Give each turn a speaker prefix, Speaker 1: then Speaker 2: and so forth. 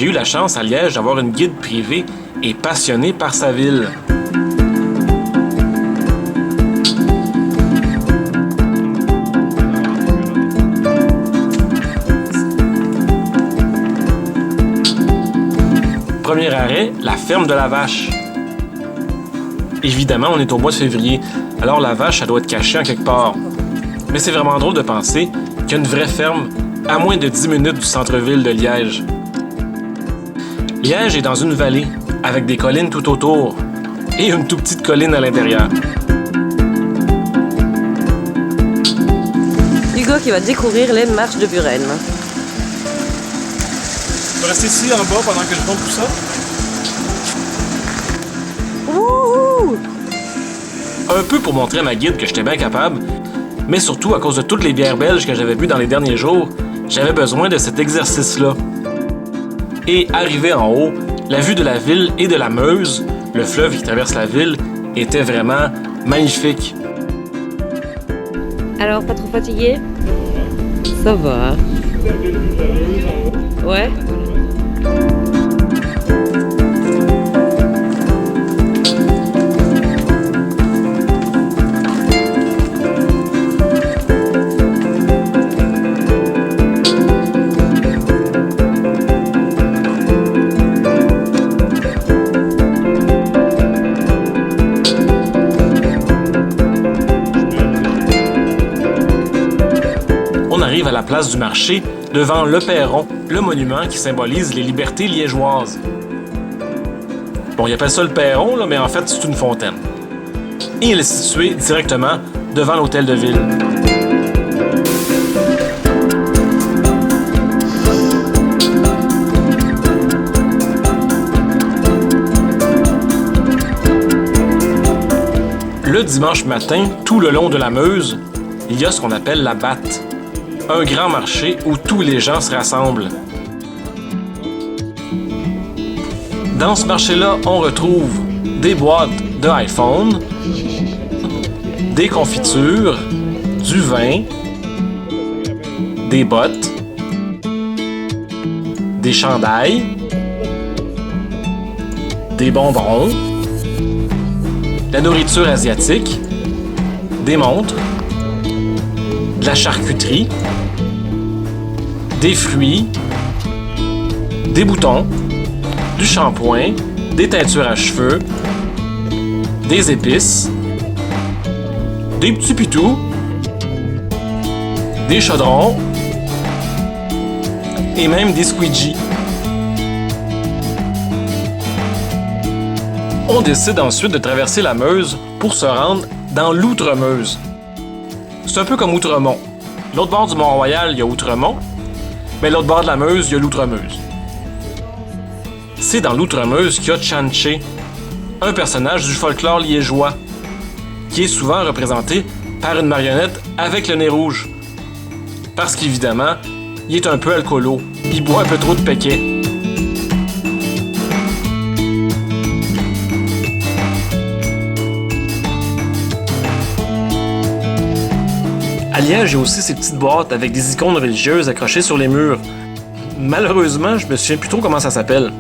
Speaker 1: J'ai eu la chance à Liège d'avoir une guide privée et passionnée par sa ville. Premier arrêt, la ferme de la vache. Évidemment, on est au mois de février, alors la vache, elle doit être cachée en quelque part. Mais c'est vraiment drôle de penser qu'il y a une vraie ferme à moins de 10 minutes du centre-ville de Liège. Liège est dans une vallée, avec des collines tout autour, et une toute petite colline à l'intérieur.
Speaker 2: Hugo qui va découvrir les marches de Buren.
Speaker 3: Je vais rester ici en bas pendant que je monte tout ça.
Speaker 2: Wouhou!
Speaker 1: Un peu pour montrer à ma guide que j'étais bien capable, mais surtout à cause de toutes les bières belges que j'avais bues dans les derniers jours, j'avais besoin de cet exercice-là. Et arrivé en haut, la vue de la ville et de la Meuse, le fleuve qui traverse la ville, était vraiment magnifique.
Speaker 2: Alors, pas trop fatigué? Ça va. Ouais.
Speaker 1: On arrive à la place du marché, devant le perron, le monument qui symbolise les libertés liégeoises. Bon, ils appellent ça le perron, là, mais en fait, c'est une fontaine. Et il est situé directement devant l'hôtel de ville. Le dimanche matin, tout le long de la Meuse, il y a ce qu'on appelle la batte. Un grand marché où tous les gens se rassemblent. Dans ce marché-là, on retrouve des boîtes de iPhone, des confitures, du vin, des bottes, des chandails, des bonbons, de la nourriture asiatique, des montres, de la charcuterie, des fruits, des boutons, du shampoing, des teintures à cheveux, des épices, des petits pitous, des chaudrons et même des squeegees. On décide ensuite de traverser la Meuse pour se rendre dans l'Outre-Meuse. C'est un peu comme Outremont. L'autre bord du Mont-Royal, il y a Outremont, mais l'autre bord de la Meuse, il y a l'Outre-Meuse. C'est dans l'Outre-Meuse qu'il y a Tchanché, un personnage du folklore liégeois, qui est souvent représenté par une marionnette avec le nez rouge. Parce qu'évidemment, il est un peu alcoolo, il boit un peu trop de péquet. À Liège, il y a aussi ces petites boîtes avec des icônes religieuses accrochées sur les murs. Malheureusement, je me souviens plus trop comment ça s'appelle.